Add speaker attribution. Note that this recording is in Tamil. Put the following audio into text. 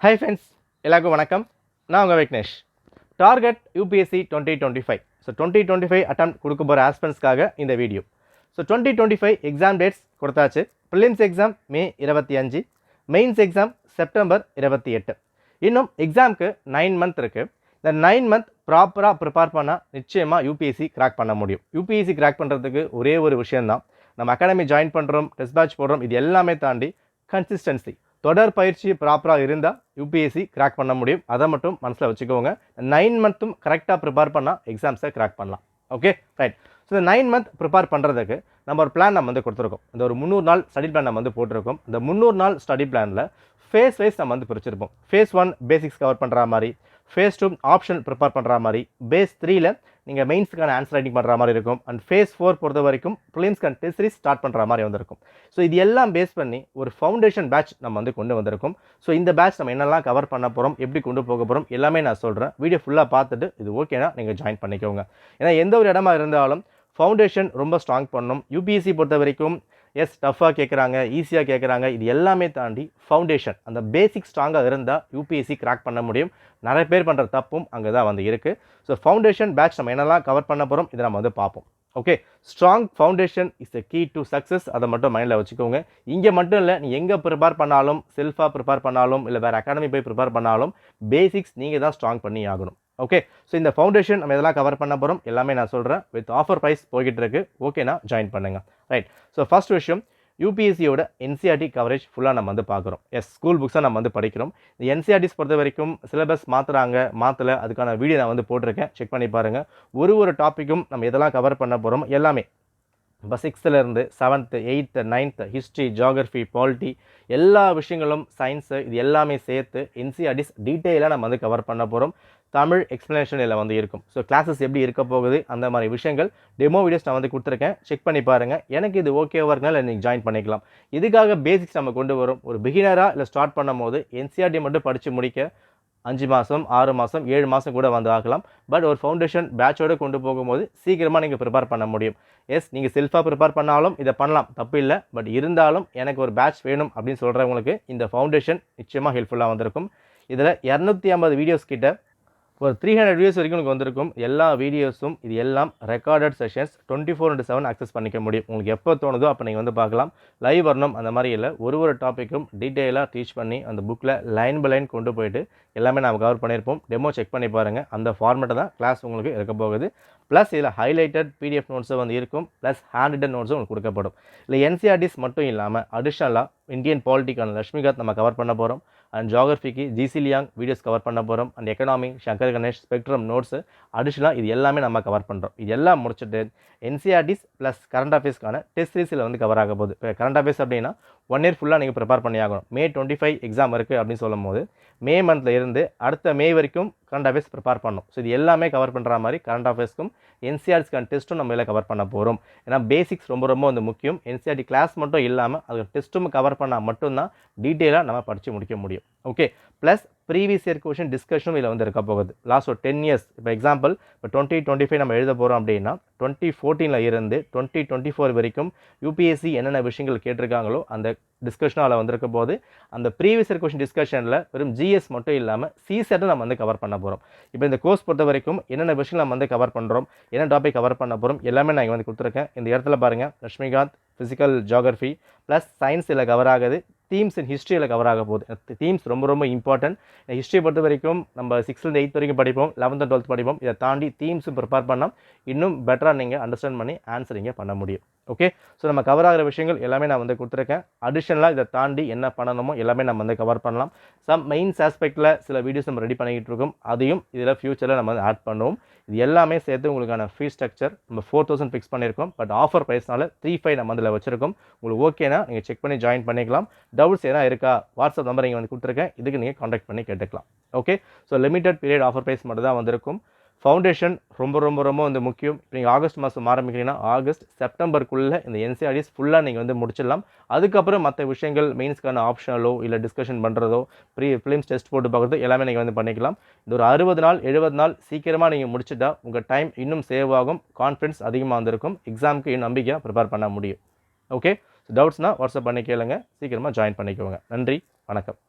Speaker 1: Hi friends, எல்லாருக்கும் வணக்கம். நான் உங்கள் Vignesh. Target UPSC 2025. So 2025 attempt கொடுக்க போகிற ஆஸ்பென்ஸ்க்காக இந்த வீடியோ. ஸோ 2025 எக்ஸாம் டேட்ஸ் கொடுத்தாச்சு. Prelims exam May 25, mains exam September 28. இன்னும் எக்ஸாமுக்கு 9 மந்த் இருக்குது. இந்த 9 மந்த் ப்ராப்பராக ப்ரிப்பேர் பண்ணால் நிச்சயமாக யூபிஎஸ்சி கிராக் பண்ண முடியும். யூபிஎஸ்சி கிராக் பண்ணுறதுக்கு ஒரே ஒரு விஷயந்தான், நம்ம அகாடமி ஜாயின் பண்ணுறோம், டெஸ்ட் பேட்ச் போடுறோம், இது எல்லாமே தாண்டி கன்சிஸ்டன்சி, தொடர் பயிற்சி ப்ராப்பராக இருந்தால் யூபிஎஸ்சி கிராக் பண்ண முடியும். அதை மட்டும் மனசில் வச்சுக்கோங்க. 9 மந்த்தும் கரெக்டாக ப்ரிப்பேர் பண்ணால் எக்ஸாம்ஸை கிராக் பண்ணலாம். Okay right. ஸோ இந்த 9 மந்த் ப்ரிப்பேர் பண்ணுறதுக்கு நம்ம ஒரு பிளான் நம்ம கொடுத்துருக்கோம். இந்த ஒரு 300 நாள் ஸ்டடி பிளான் நம்ம போட்டிருக்கோம். இந்த 300 நாள் ஸ்டடி பிளானில் ஃபேஸ் வைஸ் நம்ம பிரிச்சிருப்போம். ஃபேஸ் 1 பேசிக்ஸ் கவர் பண்ணுற மாதிரி, ஃபேஸ் 2 ஆப்ஷன் ப்ரிப்பேர் பண்ணுற மாதிரி, பேஸ் 3ல் நீங்கள் மெயின்ஸுக்கான ஆன்சர் ரைட்டிங் பண்ணுற மாதிரி இருக்கும். அண்ட் ஃபேஸ் 4 பொறுத்த வரைக்கும் ப்ரிலிம்ஸ்க்கான டெஸ்ட் சீரிஸ் ஸ்டார்ட் பண்ணுற மாதிரி வந்திருக்கும். ஸோ இது எல்லாம் பேஸ் பண்ணி ஒரு ஃபவுண்டேஷன் பேட்ச் நம்ம கொண்டு வந்திருக்கும். ஸோ இந்த பேட்ச் நம்ம என்னெல்லாம் கவர் பண்ண போகிறோம், எப்படி கொண்டு போக போகிறோம் எல்லாமே நான் சொல்கிறேன். வீடியோ ஃபுல்லாக பார்த்துட்டு இது ஓகேனா நீங்கள் ஜாயின் பண்ணிக்கோங்க. ஏன்னா எந்த ஒரு இடமா இருந்தாலும் ஃபவுண்டேஷன் ரொம்ப ஸ்ட்ராங் பண்ணணும். யூபிஎஸ்சி பொறுத்த வரைக்கும் எஸ் டஃப்பாக கேட்குறாங்க, ஈஸியாக கேட்குறாங்க, இது எல்லாமே தாண்டி ஃபவுண்டேஷன் அந்த பேசிக் ஸ்ட்ராங்காக இருந்தால் யூபிஎஸ்சி கிராக் பண்ண முடியும். நிறைய பேர் பண்ணுற தப்பும் அங்கே தான் இருக்குது. ஸோ ஃபவுண்டேஷன் பேட்ச் நம்ம என்னெல்லாம் கவர் பண்ண போகிறோம் இதை நம்ம பார்ப்போம். Okay, strong foundation is the key to success. அதை மட்டும் மைண்டில் வச்சுக்கோங்க. இங்கே மட்டும் இல்லை, நீ எங்கே ப்ரிப்பேர் பண்ணாலும், செல்ஃபாக ப்ரிப்பேர் பண்ணாலும், இல்லை வேறு அகாடமி போய் ப்ரிப்பேர் பண்ணாலும் பேசிக்ஸ் நீங்கள் தான் ஸ்ட்ராங் பண்ணி ஆகணும். ஓகே, ஸோ இந்த ஃபவுண்டேஷன் நம்ம இதெல்லாம் கவர் பண்ண போகிறோம் எல்லாமே நான் சொல்கிறேன். வித் ஆஃபர் ப்ரைஸ் போய்கிட்டு இருக்கு. ஓகேனா ஜாயின் பண்ணுங்கள். ரைட். ஸோ ஃபர்ஸ்ட் விஷயம், யூபிஎஸ்சியோட என்சிஆர்டி கவரேஜ் ஃபுல்லாக நம்ம பார்க்குறோம். எஸ், ஸ்கூல் புக்ஸாக நம்ம படிக்கிறோம். இந்த என்சிஆர்டிஸ் பொறுத்த வரைக்கும் சிலபஸ் மாற்றலை, அதுக்கான வீடியோ நான் போட்டிருக்கேன், செக் பண்ணி பாருங்கள். ஒரு டாப்பிக்கும் நம்ம எதெல்லாம் கவர் பண்ண போகிறோம் எல்லாமே இப்போ 6th 7th 8th 9th history, geography, polity எல்லா விஷயங்களும், சயின்ஸு, இது எல்லாமே சேர்த்து என்சிஆர்டிஸ் டீட்டெயிலாக நம்ம கவர் பண்ண போகிறோம். தமிழ் எக்ஸ்ப்ளனேஷன் இதில் இருக்கும். ஸோ கிளாஸஸ் எப்படி இருக்க போகுது அந்த மாதிரி விஷயங்கள் டெமோ வீடியோஸ் நான் கொடுத்துருக்கேன், செக் பண்ணி பாருங்கள். எனக்கு இது ஓகேவாக இருக்கனால நீங்கள் ஜாயின் பண்ணிக்கலாம். இதுக்காக பேசிக்ஸ் நம்ம கொண்டு வரும். ஒரு பிகினராக இல்லை ஸ்டார்ட் பண்ணும் போது என்சிஆர்டி மட்டும் படித்து முடிக்க 5 மாதம் 6 மாதம் 7 மாதம் கூட ஆகலாம். பட் ஒரு ஃபவுண்டேஷன் பேட்சோடு கொண்டு போகும்போது சீக்கிரமாக நீங்கள் ப்ரிப்பேர் பண்ண முடியும். எஸ், நீங்கள் செல்ஃபாக ப்ரிப்பேர் பண்ணாலும் இதை பண்ணலாம், தப்பு இல்லை. பட் இருந்தாலும் எனக்கு ஒரு பேட்ச் வேணும் அப்படின்னு சொல்கிறவங்களுக்கு இந்த ஃபவுண்டேஷன் நிச்சயமாக ஹெல்ப்ஃபுல்லாக வந்திருக்கும். இதில் 250 வீடியோஸ் கிட்ட ஒரு 300 வீடியோஸ் வரைக்கும் உங்களுக்கு வந்திருக்கும். எல்லா வீடியோஸும் இது எல்லாம் ரெக்கார்டட் செஷன்ஸ் 24/7 அக்சஸ் பண்ணிக்க முடியும். உங்களுக்கு எப்போ தோணுதோ அப்போ நீங்கள் பார்க்கலாம். லைவ் வரணும் அந்த மாதிரி இல்லை. ஒரு டாப்பிக்கும் டீட்டெயிலாக டீச் பண்ணி அந்த புக்கில் லைன் பை லைன் கொண்டு போயிட்டு எல்லாமே நம்ம கவர் பண்ணியிருப்போம். டெமோ செக் பண்ணி பாருங்கள். அந்த ஃபார்மேட்டை தான் கிளாஸ் உங்களுக்கு இருக்க போகுது. ப்ளஸ் இதில் ஹைலைட்டட் பிடிஎஃப் நோட்ஸும் இருக்கும். ப்ளஸ் ஹேண்ட் ரிட்டன் நோட்ஸும் உங்களுக்கு கொடுக்கப்படும். இல்லை என்சிஆர்டிஸ் மட்டும் இல்லாமல் அடிஷ்னலாக இந்தியன் பாலிட்டிக்கான லட்சுமிகாந்த் நம்ம கவர் பண்ண போகிறோம். அண்ட் ஜியாகிரஃபிக்கு ஜிசி லியாங் வீடியோஸ் கவர் பண்ண போகிறோம். And economy Shankar Ganesh spectrum notes அடிஷ்னலாக இது எல்லாமே நம்ம கவர் பண்ணுறோம். இது எல்லாம் முடிச்சுட்டு என்சிஆர்டிஸ் ப்ளஸ் கரண்ட் அஃபேர்ஸ்க்கான டெஸ்ட் சீரிஸில் கவர் ஆக போகுது. இப்போ கரண்ட் அஃபேர்ஸ் அப்படின்னா 1 இயர் ஃபுல்லாக நீங்கள் ப்ரிப்பேர் பண்ணி ஆகணும். May 25 எக்ஸாம் இருக்குது அப்படின்னு சொல்லும் போது மே மந்தில் இருந்து அடுத்த மே வரைக்கும் கரண்ட் அஃபேர்ஸ் ப்ரிப்பேர் பண்ணணும். ஸோ இது எல்லாமே கவர் பண்ணுற மாதிரி கரண்ட் அஃபேர்ஸ்க்கும் என்சிஆர்டிஸ்க்கான டெஸ்ட்டும் நம்ம இதில் கவர் பண்ண போகிறோம். ஏன்னா பேசிக்ஸ் ரொம்ப முக்கியம். என்சிஆர்டி கிளாஸ் மட்டும் இல்லாமல் அது டெஸ்ட்டும் கவர் பண்ணால் மட்டும்தான் டீட்டெயிலாக நம்ம படித்து முடிக்க முடியும். Okay, plus previous year question டிஸ்கஷனும் இதில் இருக்க போகுது. லாஸ்ட் ஒரு 10 இயர்ஸ், இப்போ எக்ஸாம்பிள் இப்போ 2025 நம்ம எழுத போகிறோம் அப்படின்னா 2014 இருந்து 2024 வரைக்கும் யூபிஎஸ்சி என்னென்ன விஷயங்கள் கேட்டிருக்காங்களோ அந்த டிஸ்கஷனும் அதில் வந்திருக்க போது அந்த ப்ரீவியஸ் இயர் கொஷின் டிஸ்கஷனில் வெறும் ஜிஎஸ் மட்டும் இல்லாமல் சிசெட்டும் நம்ம கவர் பண்ண போகிறோம். இப்போ இந்த கோர்ஸ் பொறுத்த வரைக்கும் என்னென்ன விஷயங்கள் நம்ம கவர் பண்ணுறோம், என்ன டாபிக் கவர் பண்ண போகிறோம் எல்லாமே நான் இங்கே கொடுத்துருக்கேன். இந்த இடத்துல பாருங்கள், Lakshmikant physical geography plus science இதில் கவர் ஆகுது. தீம்ஸ் அண்ட் ஹிஸ்ட்ரியில் கவர் ஆக போகுது. தீம்ஸ் ரொம்ப இம்பார்ட்டன்ட். ஹிஸ்ட்ரியை பொறுத்த வரைக்கும் நம்ம 6th 8th வரைக்கும் படிப்போம், 11th 12th படிப்போம். இதை தாண்டி தீம்ஸும் ப்ரிப்பேர் பண்ணால் இன்னும் பெட்டராக நீங்கள் அண்டர்ஸ்டாண்ட் பண்ணி ஆன்சரிங்க பண்ண முடியும். ஓகே, ஸோ நம்ம கவர் ஆகிற விஷயங்கள் எல்லாமே நான் கொடுத்துருக்கேன். அடிஷனலாக இதை தாண்டி என்ன பண்ணணுமோ எல்லாமே நம்ம கவர் பண்ணலாம். சம் மெயின்ஸ் ஆஸ்பெக்டில் சில வீடியோஸ் நம்ம ரெடி பண்ணிக்கிட்டு இருக்கோம். அதையும் இதில் ஃபியூச்சரில் நம்ம ஆட் பண்ணுவோம். இது எல்லாமே சேர்த்து உங்களுக்கான ஃபீஸ் ஸ்ட்ரக்சர் நம்ம 4000 ஃபிக்ஸ் பண்ணியிருக்கோம். பட் ஆஃபர் ப்ரைஸ்னால 3,500 நம்ம அதில் வச்சிருக்கோம். உங்களுக்கு ஓகேனா நீங்கள் செக் பண்ணி ஜாயின் பண்ணிக்கலாம். டவுட்ஸ் எதனா இருக்கா, வாட்ஸ்அப் நம்பர் இங்கே கொடுத்துருக்கேன், இதுக்கு நீங்கள் காண்டாக்ட் பண்ணி கேட்டுக்கலாம். Okay, so limited period offer price மட்டும் தான் வந்திருக்கும். ஃபவுண்டேஷன் ரொம்ப முக்கியம். இப்போ நீங்கள் ஆகஸ்ட் மாதம் ஆரம்பிக்கிறீங்கன்னா ஆகஸ்ட் செப்டம்பருக்குள்ளே இந்த என்சிஆர்டிஸ் ஃபுல்லாக நீங்கள் முடிச்சிடலாம். அதுக்கப்புறம் மற்ற விஷயங்கள் மெயின்ஸ்க்கான ஆப்ஷனலோ இல்லை டிஸ்கஷன் பண்ணுறதோ ஃபிலிம்ஸ் டெஸ்ட் போட்டு பார்க்குறதோ எல்லாமே நீங்கள் பண்ணிக்கலாம். இந்த ஒரு 60 நாள் 70 நாள் சீக்கிரமாக நீங்கள் முடிச்சுட்டா உங்கள் டைம் இன்னும் சேவ் ஆகும், கான்ஃபிடன்ஸ் அதிகமாக வந்திருக்கும், எக்ஸாமுக்கு இன்னும் நம்பிக்கையாக ப்ரிப்பேர் பண்ண முடியும். ஓகே, டவுட்ஸ்னால் வாட்ஸ்அப் பண்ணி கேளுங்க, சீக்கிரமாக ஜாயின் பண்ணிக்கோங்க. நன்றி, வணக்கம்.